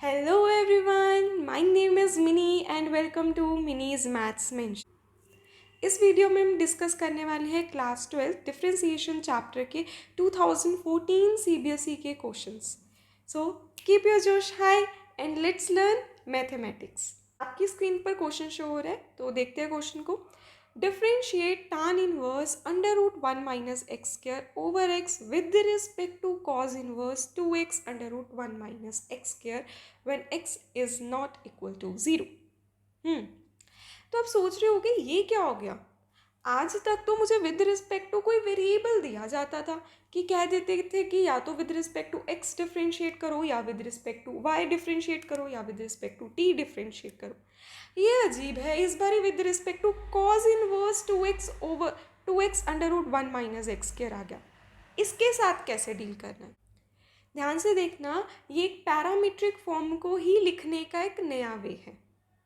Hello everyone, my name is Minnie and welcome to Minnie's Maths Mention. इस video में हम discuss करने वाले हैं क्लास 12 डिफरेंशिएशन चैप्टर के 2014 सीबीएसई के क्वेश्चंस. सो कीप योर जोश high and let's learn mathematics. आपकी स्क्रीन पर क्वेश्चन शो हो रहा है, तो देखते हैं क्वेश्चन को. Differentiate tan inverse under root 1 minus x square over x with respect to cos inverse 2x under root 1 minus x square when x is not equal to 0. तो आप सोच रहे होगे ये क्या हो गया. आज तक तो मुझे विद रिस्पेक्ट टू कोई वेरिएबल दिया जाता था कि कह देते थे कि या तो with respect to x differentiate करो या with respect to y differentiate करो या with respect to t differentiate करो. ये अजीब है, इस बार with respect to cos inverse 2x under root 1 minus x square आ गया. इसके साथ कैसे डील करना है, ध्यान से देखना. ये एक पैरामीट्रिक फॉर्म को ही लिखने का एक नया वे है.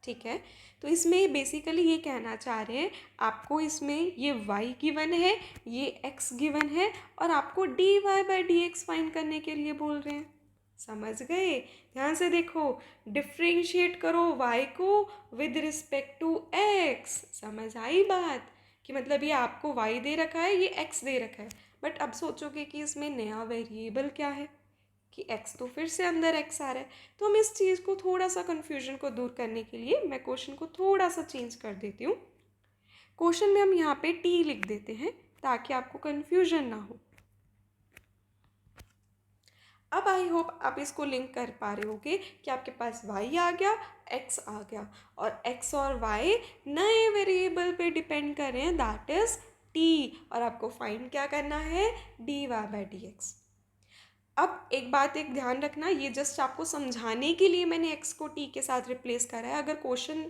ठीक है, तो इसमें बेसिकली ये कहना चाह रहे हैं आपको, इसमें ये y गिवन है, ये x गिवन है और आपको dy by d x find करने के लिए बोल रहे हैं. समझ गए. ध्यान से देखो, डिफ्रेंशिएट करो y को विद रिस्पेक्ट टू x. समझ आई बात कि मतलब ये आपको y दे रखा है, ये x दे रखा है, बट अब सोचोगे कि इसमें नया वेरिएबल क्या है कि x तो फिर से अंदर x आ रहा है. तो हम इस चीज़ को थोड़ा सा कन्फ्यूजन को दूर करने के लिए मैं क्वेश्चन को थोड़ा सा चेंज कर देती हूँ. क्वेश्चन में हम यहाँ पे t लिख देते हैं ताकि आपको कन्फ्यूजन ना हो. अब आई होप आप इसको लिंक कर पा रहे होगे कि आपके पास y आ गया, x आ गया और x और y नए वेरिएबल पे डिपेंड कर रहे हैं, दैट इज t. और आपको फाइंड क्या करना है, dy बाई डी एक्स. अब एक बात एक ध्यान रखना, ये जस्ट आपको समझाने के लिए मैंने x को t के साथ रिप्लेस करा है. अगर क्वेश्चन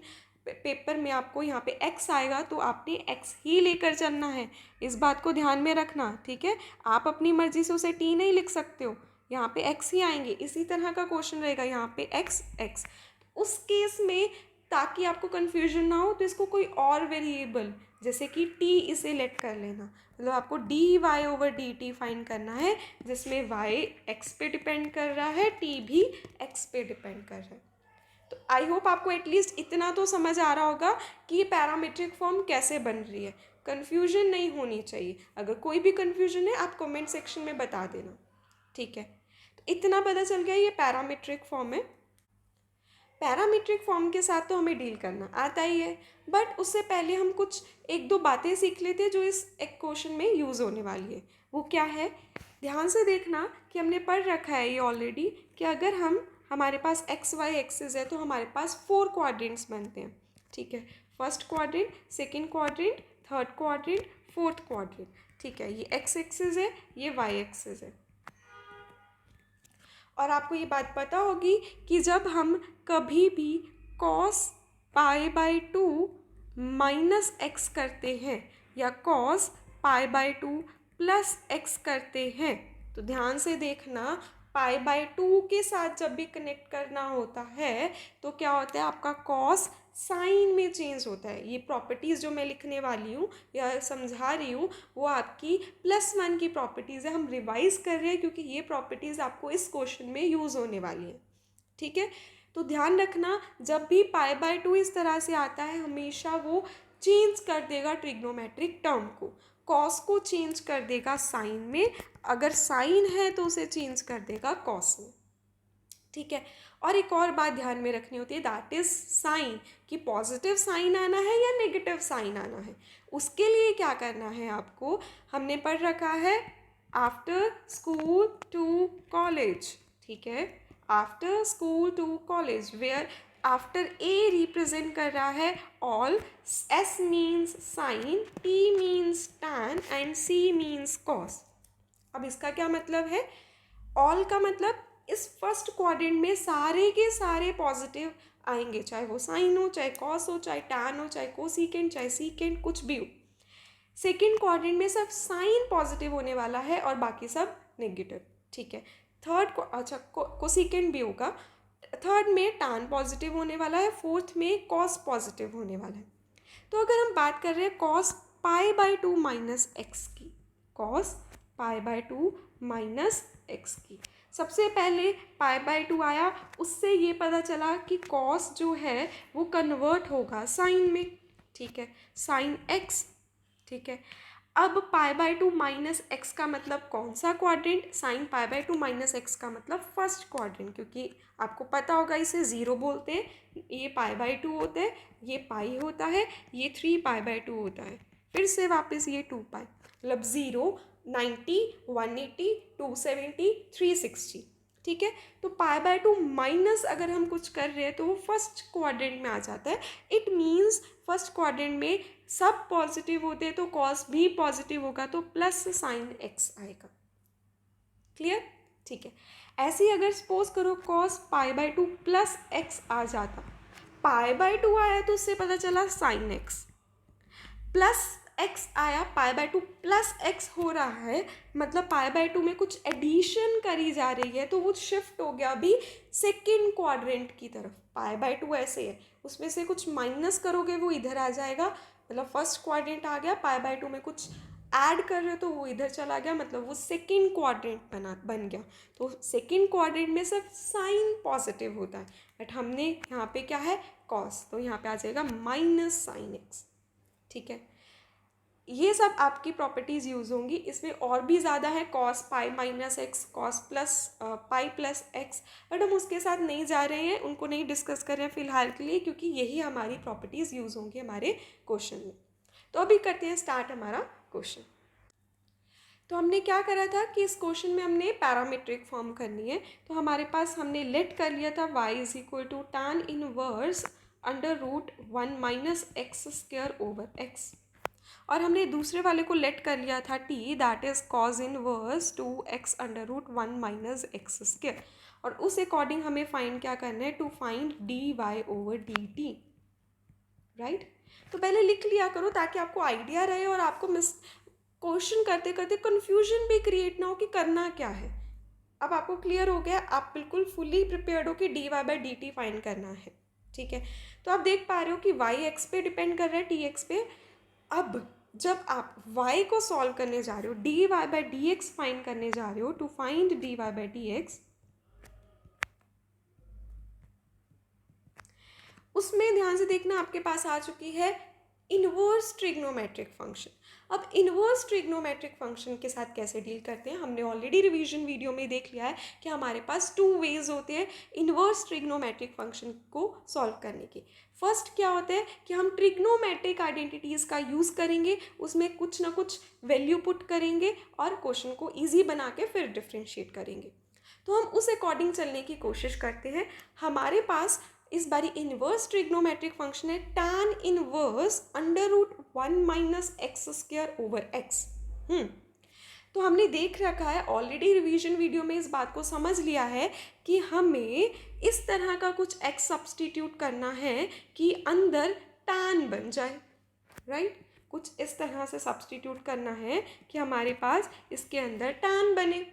पेपर में आपको यहाँ पे x आएगा तो आपने x ही लेकर चलना है. इस बात को ध्यान में रखना, ठीक है. आप अपनी मर्जी से उसे t नहीं लिख सकते हो, यहाँ पे x ही आएंगे. इसी तरह का क्वेश्चन रहेगा, यहाँ पे x. उस केस में ताकि आपको कन्फ्यूजन ना हो तो इसको कोई और वेरिएबल जैसे कि t इसे लेट कर लेना. मतलब आपको d y over d t find करना है जिसमें y x पे डिपेंड कर रहा है, t भी x पे डिपेंड कर रहा है. तो आई होप आपको एटलीस्ट इतना तो समझ आ रहा होगा कि ये पैरामीट्रिक फॉर्म कैसे बन रही है. कन्फ्यूजन नहीं होनी चाहिए. अगर कोई भी कन्फ्यूजन है आप कमेंट सेक्शन में बता देना, ठीक है. तो इतना पता चल गया ये पैरामीट्रिक फॉर्म है. पैरामीट्रिक फॉर्म के साथ तो हमें डील करना आता ही है, बट उससे पहले हम कुछ एक दो बातें सीख लेते हैं जो इस एक क्वेश्चन में यूज़ होने वाली है. वो क्या है, ध्यान से देखना कि हमने पढ़ रखा है ये ऑलरेडी कि अगर हमारे पास एक्स वाई एक्सिस है तो हमारे पास 4 क्वाड्रेंट्स बनते हैं. ठीक है, first quadrant, second quadrant, third quadrant, fourth quadrant. ठीक है, ये एक्स एक्सिस है, ये वाई एक्सिस है. और आपको ये बात पता होगी कि जब हम कभी भी cos pi by 2 minus x करते हैं या cos pi by 2 plus x करते हैं, तो ध्यान से देखना पाई बाई 2 के साथ जब भी कनेक्ट करना होता है तो क्या होता है, आपका cos साइन में चेंज होता है. ये प्रॉपर्टीज़ जो मैं लिखने वाली हूँ या समझा रही हूँ वो आपकी +1 की प्रॉपर्टीज़ है. हम रिवाइज कर रहे हैं क्योंकि ये प्रॉपर्टीज़ आपको इस क्वेश्चन में यूज़ होने वाली है. ठीक है, तो ध्यान रखना जब भी पाई बाई 2 इस तरह से आता है हमेशा वो चेंज कर देगा ट्रिग्नोमेट्रिक टर्म को. कॉस को चेंज कर देगा साइन में, अगर साइन है तो उसे चेंज कर देगा कॉस में. ठीक है, और एक और बात ध्यान में रखनी होती है, दैट इज साइन, कि पॉजिटिव साइन आना है या नेगेटिव साइन आना है. उसके लिए क्या करना है आपको, हमने पढ़ रखा है आफ्टर स्कूल टू कॉलेज. ठीक है, after school to college where after A represent कर रहा है all, S means sine, T means tan and C means cos. अब इसका क्या मतलब है, ऑल का मतलब इस फर्स्ट क्वाड्रेंट में सारे के सारे पॉजिटिव आएंगे, चाहे वो साइन हो, चाहे कॉस हो, चाहे टैन हो, चाहे कोसिकेंट, चाहे सीकेंट, कुछ भी हो. सेकेंड क्वाड्रेंट में सिर्फ साइन पॉजिटिव होने वाला है और बाकी सब नेगेटिव. ठीक है, थर्ड को अच्छा कोसिकेंट भी होगा, थर्ड में टैन पॉजिटिव होने वाला है, फोर्थ में कॉस पॉजिटिव होने वाला है. तो अगर हम बात कर रहे हैं cos pi by 2 minus x की, cos pi by 2 minus x की, सबसे पहले पाई बाय 2 आया, उससे ये पता चला कि कॉस जो है वो कन्वर्ट होगा साइन में, ठीक है, साइन एक्स, ठीक है। अब पाई बाय 2 माइनस एक्स का मतलब कौन सा quadrant, sine pi by 2 minus x का मतलब फर्स्ट क्वाड्रेंट, क्योंकि आपको पता होगा इसे ज़ीरो बोलते हैं, ये पाई बाय 2 होते हैं, ये पाई होता है, ये 3 पाई बाय 2 होता है, फिर से वापस ये 2 पाई, मतलब 0, 90, 180, 270, 360, ठीक है। तो पाई बाय 2 माइनस अगर हम कुछ कर रहे हैं तो वो फर्स्ट क्वाड्रेंट में आ जाता है। इट मीन्स फर्स्ट क्वाड्रेंट में सब पॉजिटिव होते हैं तो कॉस भी पॉजिटिव होगा, तो प्लस साइन एक्स आएगा। क्लियर, ठीक है। ऐसे ही अगर सपोज करो cos pi by 2 plus x आ जाता, पाई बाय 2 आया तो उससे पता चला साइन एक्स, प्लस एक्स आया, पाई बाय 2 प्लस एक्स हो रहा है, मतलब पाई बाय 2 में कुछ एडिशन करी जा रही है तो वो शिफ्ट हो गया अभी सेकेंड क्वाड्रेंट की तरफ। पाई बाय 2 ऐसे है, उसमें से कुछ माइनस करोगे वो इधर आ जाएगा, मतलब फर्स्ट क्वाड्रेंट आ गया, पाई बाय 2 में कुछ ऐड कर रहे हो तो वो इधर चला गया, मतलब वो सेकेंड क्वाड्रेंट बन गया। तो सेकेंड क्वाड्रेंट में सिर्फ साइन पॉजिटिव होता है, बट हमने यहाँ पे क्या है कॉस, तो यहाँ पे आ जाएगा माइनस साइन एक्स, ठीक है। ये सब आपकी प्रॉपर्टीज़ यूज़ होंगी, इसमें और भी ज़्यादा है, cos pi minus x, cos plus pi plus x, but हम उसके साथ नहीं जा रहे हैं, उनको नहीं डिस्कस कर रहे हैं फ़िलहाल के लिए, क्योंकि यही हमारी प्रॉपर्टीज़ यूज़ होंगी हमारे क्वेश्चन में। तो अभी करते हैं स्टार्ट हमारा क्वेश्चन। तो हमने क्या करा था कि इस क्वेश्चन में हमने पैरामीट्रिक फॉर्म करनी है, तो हमारे पास हमने लेट कर लिया था y is equal to tan inverse under root 1 minus x square over x, और हमने दूसरे वाले को लेट कर लिया था t, that is cos inverse 2x under root 1 minus x square, और उस अकॉर्डिंग हमें फाइंड क्या करना है, to find dy over dt, right. तो पहले लिख लिया करो ताकि आपको आइडिया रहे और आपको क्वेश्चन करते करते कन्फ्यूजन भी क्रिएट ना हो कि करना क्या है। अब आपको क्लियर हो गया, आप बिल्कुल फुली प्रिपेयर्ड हो कि dy by D t find करना है, ठीक है। तो आप देख पा रहे हो कि y x पे डिपेंड कर रहा है, t x पे। अब जब आप y को सॉल्व करने जा रहे हो, dy by d x find करने जा रहे हो, to find dy by d x, उसमें ध्यान से देखना आपके पास आ चुकी है इन्वर्स ट्रिग्नोमेट्रिक फंक्शन। अब इन्वर्स ट्रिग्नोमेट्रिक फंक्शन के साथ कैसे डील करते हैं, हमने ऑलरेडी रिवीजन वीडियो में देख लिया है कि हमारे पास 2 वेज होते हैं इन्वर्स ट्रिग्नोमेट्रिक फंक्शन को सॉल्व करने के। फर्स्ट क्या होता है कि हम ट्रिग्नोमेट्रिक आइडेंटिटीज़ का यूज़ करेंगे, उसमें कुछ ना कुछ वैल्यू पुट करेंगे और क्वेश्चन को ईजी बना के फिर डिफ्रेंशिएट करेंगे। तो हम उस अकॉर्डिंग चलने की कोशिश करते हैं। हमारे पास इस बारी इन्वर्स ट्रिग्नोमेट्रिक फंक्शन है tan inverse under root 1 minus x square over x. तो हमने देख रखा है ऑलरेडी रिवीजन वीडियो में, इस बात को समझ लिया है कि हमें इस तरह का कुछ x सब्सटीट्यूट करना है कि अंदर tan बन जाए, राइट। कुछ इस तरह से सब्सटीट्यूट करना है कि हमारे पास इसके अंदर tan बने।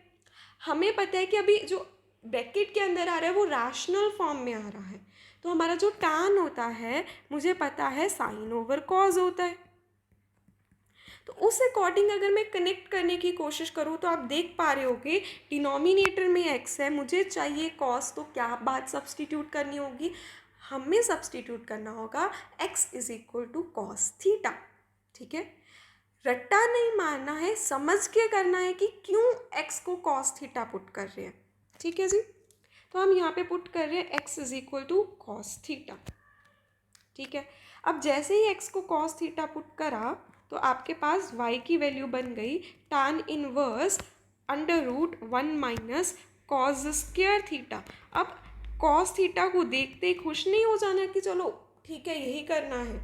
हमें पता है कि अभी जो ब्रैकेट के अंदर आ रहा है वो रैशनल फॉर्म में आ रहा है, तो हमारा जो tan होता है मुझे पता है साइन ओवर कॉज होता है। तो उस अकॉर्डिंग अगर मैं कनेक्ट करने की कोशिश करूँ तो आप देख पा रहे होगे डिनोमिनेटर में x है, मुझे चाहिए cos, तो क्या बात सब्सटीट्यूट करनी होगी, हमें सब्सटीट्यूट करना होगा x is equal to cos theta, ठीक है। रट्टा नहीं मारना है, समझ के करना है कि क्यों x को कॉस थीटा पुट कर रहे हैं, ठीक है जी। तो हम यहाँ पे पुट कर रहे हैं x is equal to cos theta, ठीक है। अब जैसे ही x को कॉस थीटा पुट करा तो आपके पास y की वैल्यू बन गई tan inverse under root 1 minus cos square theta. अब कॉस थीटा को देखते ही खुश नहीं हो जाना कि चलो ठीक है यही करना है,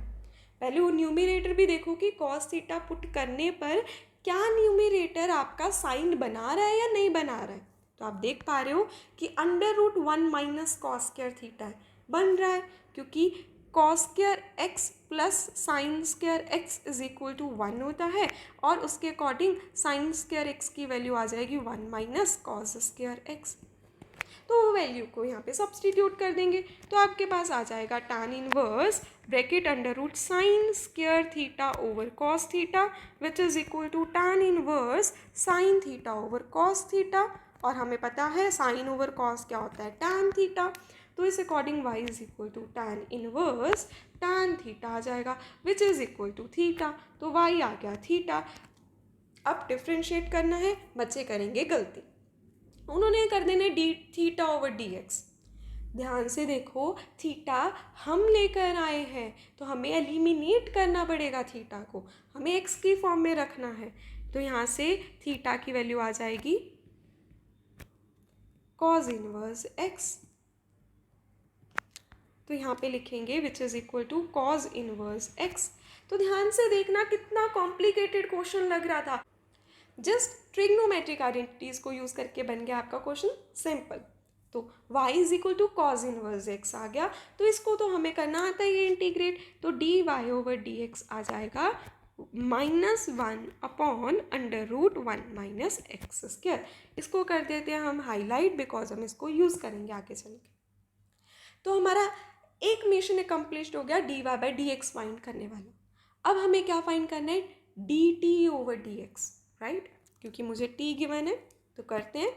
पहले वो न्यूमरेटर भी देखो कि कॉस थीटा पुट करने पर क्या न्यूमरेटर आपका साइन बना रहा है या नहीं बना रहा है। तो आप देख पा रहे हो कि under root 1 minus cos square theta है, बन रहा है क्योंकि cos square x plus sine square x is equal to 1 होता है, और उसके अकॉर्डिंग साइन स्क्वायर एक्स की वैल्यू आ जाएगी 1 माइनस कॉस स्क्वायर एक्स। तो वो वैल्यू को यहाँ पे सब्सटीट्यूट कर देंगे तो आपके पास आ जाएगा tan inverse bracket under root sine square theta over cos theta which is equal to tan inverse sine theta over cos theta और हमें पता है साइन ओवर कॉस क्या होता है, टैन थीटा। तो इस according y is equal to tan inverse tan theta आ जाएगा, which is equal to theta. तो y आ गया थीटा। अब डिफ्रेंशिएट करना है, बच्चे करेंगे गलती, उन्होंने कर देना D theta over d x. ध्यान से देखो, थीटा हम लेकर आए हैं तो हमें एलिमिनेट करना पड़ेगा, थीटा को हमें एक्स की फॉर्म में रखना है। तो यहाँ से थीटा की वैल्यू आ जाएगी कॉज इनवर्स एक्स। तो यहाँ पे लिखेंगे which is equal to cos inverse x. तो ध्यान से देखना कितना कॉम्प्लिकेटेड क्वेश्चन लग रहा था, जस्ट ट्रिग्नोमेट्रिक आइडेंटिटीज को यूज़ करके बन गया आपका क्वेश्चन सिंपल। तो y is equal to cos inverse x आ गया, तो इसको तो हमें करना आता है ये इंटीग्रेट, तो d y over d x आ जाएगा -1/√1 माइनस एक्स स्क्वायर। इसको कर देते हैं हम हाईलाइट, बिकॉज हम इसको यूज़ करेंगे आगे चल के। तो हमारा एक मिशन अकम्प्लिश्ड हो गया, d y by d x find करने वाला। अब हमें क्या फाइंड करना है, d t over d x, right, क्योंकि मुझे टी गिवन है तो करते हैं।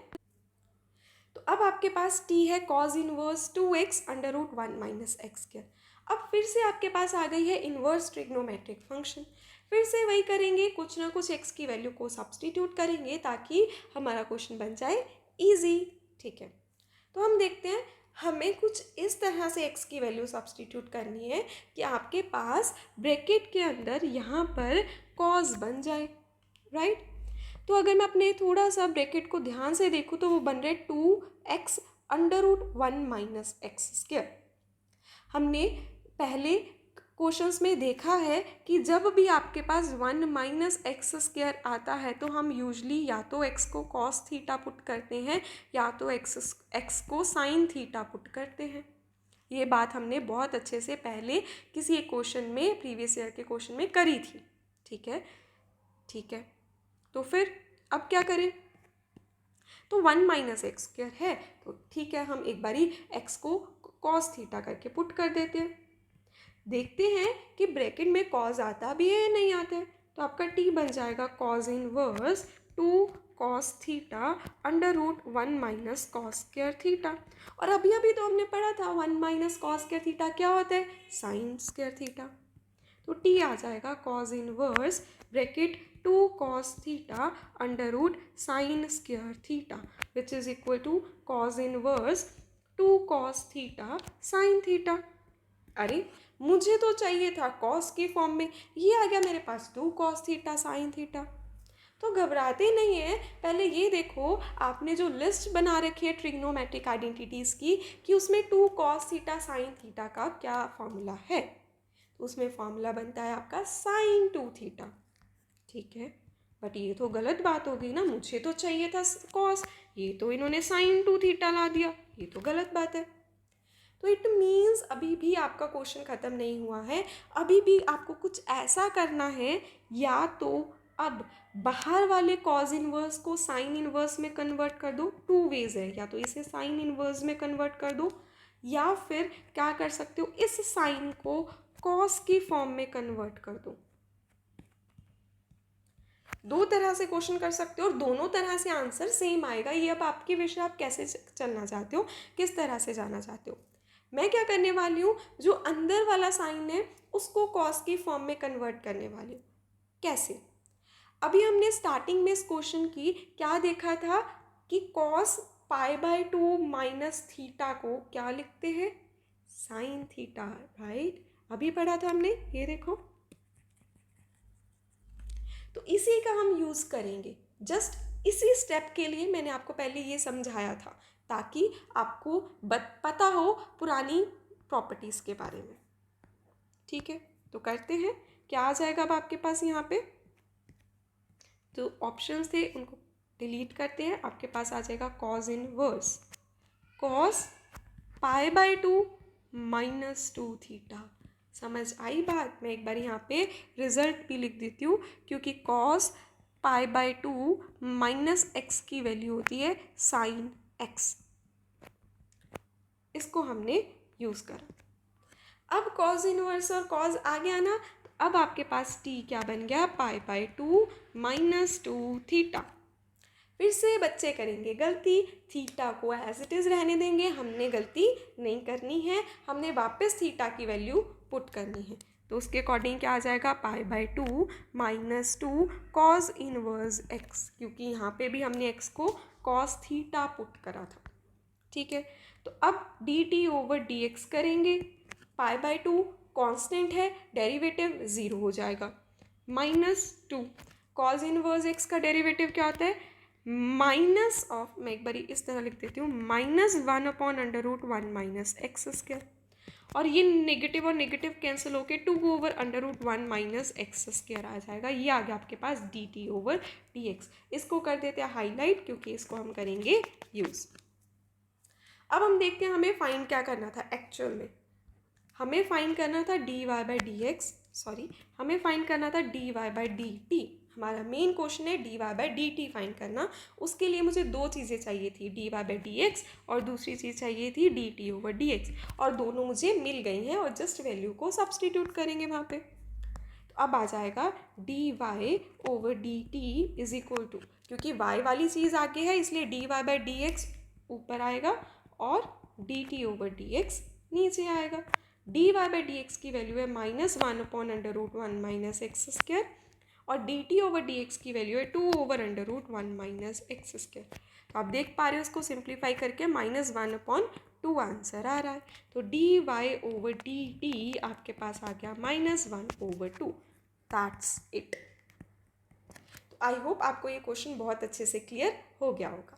तो अब आपके पास t है cos inverse 2x√1 minus x square. अब फिर से आपके पास आ गई है इनवर्स ट्रिग्नोमेट्रिक फंक्शन, फिर से वही करेंगे, कुछ ना कुछ x की वैल्यू को सब्सटीट्यूट करेंगे ताकि हमारा क्वेश्चन बन जाए इजी। ठीक है, तो हम देखते हैं, हमें कुछ इस तरह से x की वैल्यू सब्सटीट्यूट करनी है कि आपके पास ब्रैकेट के अंदर यहाँ पर cos बन जाए, राइट। तो अगर मैं अपने थोड़ा सा ब्रैकेट को ध्यान से देखूँ तो वो बन रहे 2x√1 माइनस एक्स स्क्वायर। हमने पहले क्वेश्चंस में देखा है कि जब भी आपके पास 1 माइनस एक्स स्क्वायर आता है तो हम यूजली या तो x को cos थीटा पुट करते हैं या तो x को sin थीटा पुट करते हैं। ये बात हमने बहुत अच्छे से पहले किसी एक क्वेश्चन में, प्रीवियस ईयर के क्वेश्चन में करी थी। ठीक है, ठीक है, तो फिर अब क्या करें, तो 1 माइनस एक्स स्क्वायर है तो ठीक है, हम एक बारी x को cos थीटा करके पुट कर देते हैं। देखते हैं कि ब्रैकेट में cos आता भी है या नहीं आता है। तो आपका t बन जाएगा cos inverse 2 cos theta √1 minus cos square theta. और अभी अभी तो हमने पढ़ा था 1 माइनस cos स्क्वायर थीटा क्या होता है, sin स्क्वायर थीटा। तो t आ जाएगा cos inverse bracket 2 cos theta √sin square theta, which is equal to cos inverse 2 cos theta sin theta. अरे मुझे तो चाहिए था cos की फॉर्म में, ये आ गया मेरे पास 2 cos थीटा sin थीटा। तो घबराते नहीं है, पहले ये देखो आपने जो लिस्ट बना रखी है ट्रिग्नोमेट्रिक आइडेंटिटीज़ की कि उसमें 2 cos थीटा sin थीटा का क्या फॉर्मूला है। तो उसमें फॉर्मूला बनता है आपका sin 2 थीटा। ठीक है, बट ये तो गलत बात हो गई ना, मुझे तो चाहिए था cos, ये तो इन्होंने sin 2 थीटा ला दिया, ये तो गलत बात है। तो इट मीन्स अभी भी आपका क्वेश्चन ख़त्म नहीं हुआ है, अभी भी आपको कुछ ऐसा करना है, या तो अब बाहर वाले cos इनवर्स को sin इनवर्स में कन्वर्ट कर दो, 2 वेज है, या तो इसे sin इनवर्स में कन्वर्ट कर दो, या फिर क्या कर सकते हो, इस साइन को cos की फॉर्म में कन्वर्ट कर दो। दो तरह से क्वेश्चन कर सकते हो और दोनों तरह से आंसर सेम आएगा। ये अब आपके विषय, आप कैसे चलना चाहते हो, किस तरह से जाना चाहते हो। मैं क्या करने वाली हूँ, जो अंदर वाला साइन है उसको cos की फॉर्म में कन्वर्ट करने वाली हूँ। कैसे, अभी हमने स्टार्टिंग में इस क्वेश्चन की क्या देखा था कि cos π/2 माइनस थीटा को क्या लिखते हैं, साइन थीटा, राइट, अभी पढ़ा था हमने, ये देखो। तो इसी का हम यूज़ करेंगे, जस्ट इसी स्टेप के लिए मैंने आपको पहले ये समझाया था ताकि आपको पता हो पुरानी प्रॉपर्टीज़ के बारे में। ठीक है, तो करते हैं, क्या आ जाएगा अब आपके पास यहाँ पे, तो ऑप्शंस थे उनको डिलीट करते हैं, आपके पास आ जाएगा cos inverse cos π/2 minus 2 theta. समझ आई बात। मैं एक बार यहाँ पे रिजल्ट भी लिख देती हूँ, क्योंकि cos π/2 माइनस एक्स की वैल्यू होती है sin x, इसको हमने यूज़ करा। अब cos इनवर्स और cos आ गया ना, तो अब आपके पास t क्या बन गया, π/2 माइनस 2 थीटा। फिर से बच्चे करेंगे गलती, थीटा को एज इट इज़ रहने देंगे, हमने गलती नहीं करनी है, हमने वापस थीटा की वैल्यू पुट करनी है। तो उसके अकॉर्डिंग क्या आ जाएगा, π/2 - 2 cos इनवर्स x, क्योंकि यहाँ पे भी हमने x को cos थीटा पुट करा था। ठीक है, तो अब dt/dx करेंगे, π/2 कांस्टेंट है, डेरिवेटिव 0 हो जाएगा, -2 cos इनवर्स x का डेरिवेटिव क्या होता है, माइनस ऑफ, मैं एक बारी इस तरह लिख देती हूँ, -1/√1 - x², और ये नेगेटिव और नेगेटिव कैंसिल होके 2/√1 - x² आ जाएगा। ये आ गया आपके पास dt/dx। इसको कर देते हैं हाईलाइट, क्योंकि इसको हम करेंगे यूज़। अब हम देखते हैं हमें फाइंड क्या करना था एक्चुअल में। हमें फाइंड करना था dy/dx, सॉरी, हमें फाइंड करना था dy/dt। हमारा मेन क्वेश्चन है dy/dt फाइंड करना। उसके लिए मुझे दो चीज़ें चाहिए थी, dy/dx और दूसरी चीज़ चाहिए थी dt/dx, और दोनों मुझे मिल गई हैं, और जस्ट वैल्यू को सब्सटीट्यूट करेंगे वहाँ पे। तो अब आ जाएगा dy/dt इज इक्वल टू, क्योंकि y वाली चीज़ आगे है इसलिए dy/dx ऊपर आएगा और dt/dx नीचे आएगा। dy/dx की वैल्यू है -1/√1 - x² और dt/dx की वैल्यू है 2/√1 - x²। तो आप देख पा रहे हो, इसको सिंप्लीफाई करके -1/2 आंसर आ रहा है। तो dy/dt आपके पास आ गया -1/2। That's it. तो आई होप आपको ये क्वेश्चन बहुत अच्छे से क्लियर हो गया होगा।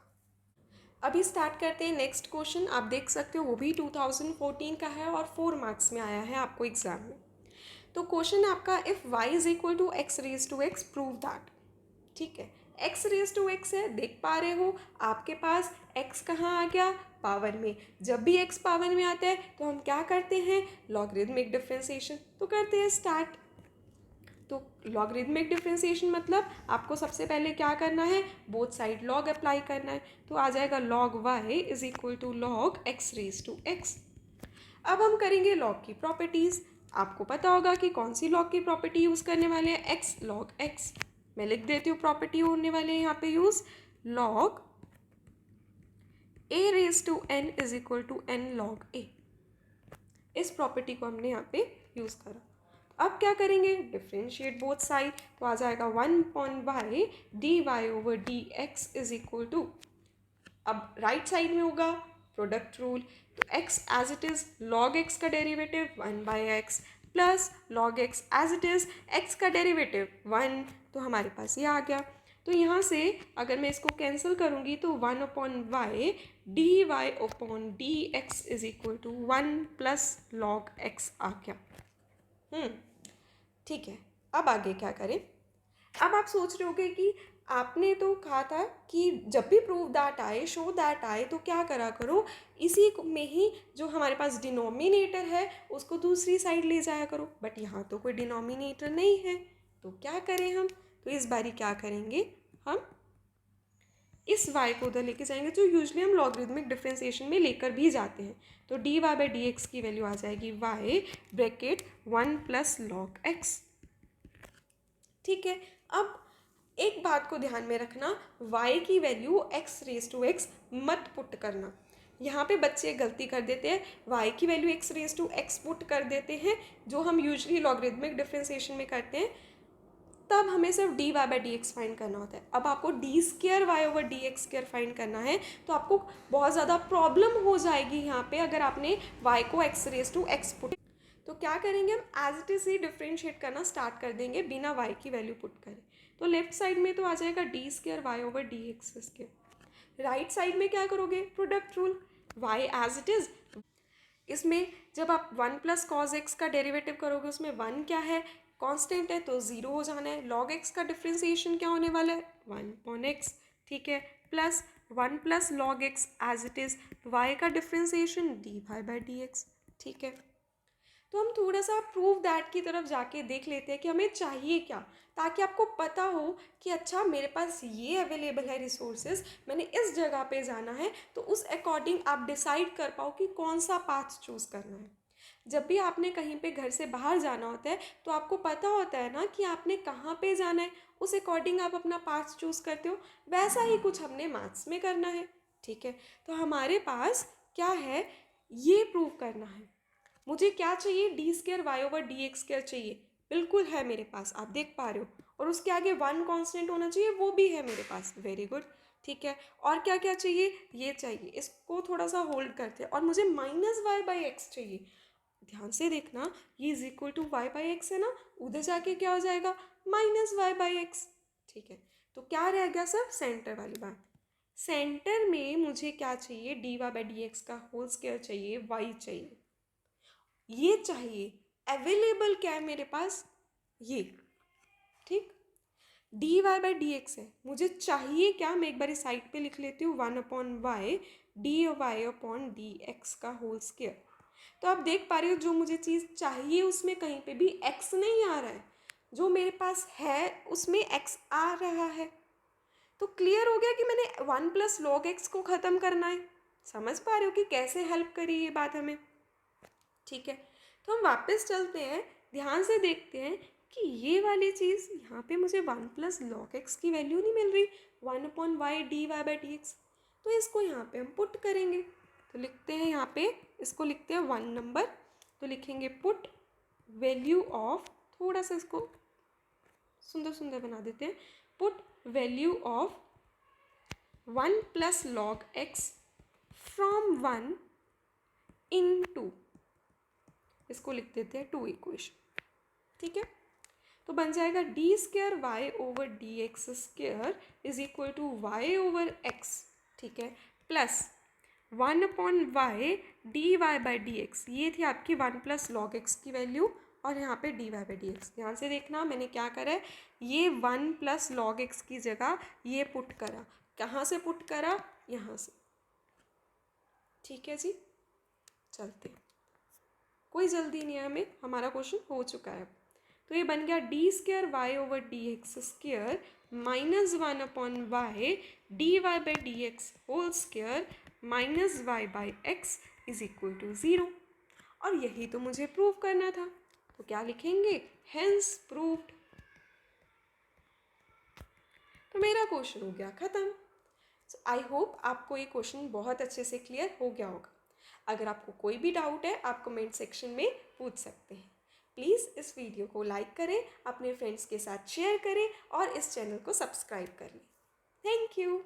अभी स्टार्ट करते हैं नेक्स्ट क्वेश्चन। आप देख सकते हो वो भी 2014 का है और 4 मार्क्स में आया है आपको एग्जाम में। तो क्वेश्चन है आपका, if y = x⁻⁴ prove that. ठीक है, x⁻⁴ है, देख पा रहे हो आपके पास x कहाँ आ गया, पावर में। जब भी x पावर में आता है तो हम क्या करते हैं, लॉगरिदमिक डिफरेंशिएशन। तो करते हैं स्टार्ट। तो लॉगरिदमिक डिफरेंशिएशन मतलब आपको सबसे पहले क्या करना है, बोथ साइड लॉग अप्लाई करना है। तो आ जाएगा log y = log x⁻⁴। अब हम करेंगे लॉग की प्रॉपर्टीज़। आपको पता होगा कि कौन सी लॉग की प्रॉपर्टी यूज़ करने वाले हैं, x log x। मैं लिख देती हूँ प्रॉपर्टी होने वाले हैं यहाँ पे use, log a⁻n = n log a। इस प्रॉपर्टी को हमने यहाँ पे यूज़ करा। अब क्या करेंगे, डिफ्रेंशिएट बोथ साइड। तो आ जाएगा 1/y dy/dx = अब राइट साइड में होगा प्रोडक्ट रूल। तो x as it is log x का derivative 1/x plus log x as it is x का डेरिवेटिव 1। तो हमारे पास ये आ गया। तो यहाँ से अगर मैं इसको कैंसिल करूँगी तो 1/y dy/dx = 1 + log x आ गया। ठीक है, अब आगे क्या करें। अब आप सोच रहे होगे कि आपने तो कहा था कि जब भी प्रूव दैट आए, शो दैट आए, तो क्या करा करो, इसी में ही जो हमारे पास डिनोमिनेटर है उसको दूसरी साइड ले जाया करो। बट यहाँ तो कोई डिनोमिनेटर नहीं है, तो क्या करें हम। तो इस बारी क्या करेंगे, हम इस y को उधर लेके जाएंगे, जो यूजुअली हम लॉगरिदमिक डिफरेंशिएशन में लेकर भी जाते हैं। तो dy/dx की वैल्यू आ जाएगी y ब्रैकेट 1 + log x। ठीक है, अब एक बात को ध्यान में रखना, y की वैल्यू x⁻x मत पुट करना। यहाँ पे बच्चे गलती कर देते हैं, y की वैल्यू x⁻x पुट कर देते हैं, जो हम यूजुअली लॉगरिदमिक डिफरेंशिएशन में करते हैं। तब हमें सिर्फ dy/dx फाइंड करना होता है। अब आपको d²y/dx² फाइंड करना है, तो आपको बहुत ज़्यादा प्रॉब्लम हो जाएगी यहाँ पे अगर आपने y को x⁻x पुट। तो क्या करेंगे, हम एज इट इज़ ही डिफ्रेंशिएट करना स्टार्ट कर देंगे बिना y की वैल्यू पुट करें। तो लेफ्ट साइड में तो आ जाएगा d²y/dx²। राइट साइड में क्या करोगे, product rule, y as it is. इसमें जब आप 1 + cos x का डेरिवेटिव करोगे, उसमें 1 क्या है, कांस्टेंट है, तो 0 हो जाना है। log x का डिफ्रेंशिएशन क्या होने वाला है, 1/x। ठीक है, plus 1 + log x as it is, y का डिफ्रेंशिएशन dy/dx। ठीक है, तो हम थोड़ा सा प्रूव दैट की तरफ जाके देख लेते हैं कि हमें चाहिए क्या, ताकि आपको पता हो कि अच्छा मेरे पास ये अवेलेबल है रिसोर्सेज, मैंने इस जगह पे जाना है, तो उस अकॉर्डिंग आप डिसाइड कर पाओ कि कौन सा पाथ चूज़ करना है। जब भी आपने कहीं पे घर से बाहर जाना होता है तो आपको पता होता है ना कि आपने कहाँ पे जाना है, उस अकॉर्डिंग आप अपना पाथ चूज़ करते हो। वैसा ही कुछ हमने मैथ्स में करना है, ठीक है। तो हमारे पास क्या है, ये प्रूव करना है। मुझे क्या चाहिए, d square y over d x square चाहिए, बिल्कुल है मेरे पास, आप देख पा रहे हो। और उसके आगे वन कांस्टेंट होना चाहिए, वो भी है मेरे पास, वेरी गुड, ठीक है। और क्या क्या चाहिए, ये चाहिए, इसको थोड़ा सा होल्ड करते हैं। और मुझे माइनस वाई बाई एक्स चाहिए, ध्यान से देखना, ये is equal to y by x है ना, उधर जाके क्या हो जाएगा, माइनस वाई बाई एक्स, ठीक है। तो क्या रह गया सर, सेंटर वाली बात। सेंटर में मुझे क्या चाहिए, d y by d x का होल स्क्वायर चाहिए, वाई चाहिए, ये चाहिए। अवेलेबल क्या है मेरे पास, ये, ठीक। D y by d x है, मुझे चाहिए क्या, मैं एक बार साइड पे लिख लेती हूँ, one upon y d y upon d x का होल स्क्वायर। तो आप देख पा रहे हो, जो मुझे चीज़ चाहिए उसमें कहीं पे भी एक्स नहीं आ रहा है, जो मेरे पास है उसमें एक्स आ रहा है। तो क्लियर हो गया कि मैंने वन प्लस लॉग एक्स को ख़त्म करना है। समझ पा रहे हो कि कैसे हेल्प करी ये बात हमें, ठीक है। तो हम वापस चलते हैं, ध्यान से देखते हैं कि ये वाली चीज़ यहाँ पे मुझे वन प्लस लॉग एक्स की वैल्यू नहीं मिल रही, one upon y d y by d x. तो इसको यहाँ पे हम पुट करेंगे, तो लिखते हैं यहाँ पे, इसको लिखते हैं वन नंबर, तो लिखेंगे पुट वैल्यू ऑफ, थोड़ा सा इसको सुंदर सुंदर बना देते हैं, put value of one plus log x from one into, इसको लिख देते हैं टू इक्वेशन, ठीक है। तो बन जाएगा d square y over d x square is equal to y over x, ठीक है, plus one upon y d y by d x, ये थी आपकी वन प्लस लॉग एक्स की वैल्यू, और यहाँ पे d y by d x. ध्यान से देखना, मैंने क्या करा है, ये वन प्लस लॉग एक्स की जगह ये पुट करा, कहाँ से पुट करा, यहाँ से, ठीक है जी। चलते हैं, कोई जल्दी नहीं है हमें, हमारा क्वेश्चन हो चुका है। तो ये बन गया d square y over d x square minus one upon y d y by d x whole square minus y by x is equal to zero. और यही तो मुझे प्रूव करना था, तो क्या लिखेंगे, हेंस प्रूव्ड। तो मेरा क्वेश्चन हो गया ख़त्म। सो आई होप आपको ये क्वेश्चन बहुत अच्छे से क्लियर हो गया होगा। अगर आपको कोई भी डाउट है आप कमेंट सेक्शन में पूछ सकते हैं। प्लीज़ इस वीडियो को लाइक करें, अपने फ्रेंड्स के साथ शेयर करें और इस चैनल को सब्सक्राइब कर लें। Thank you.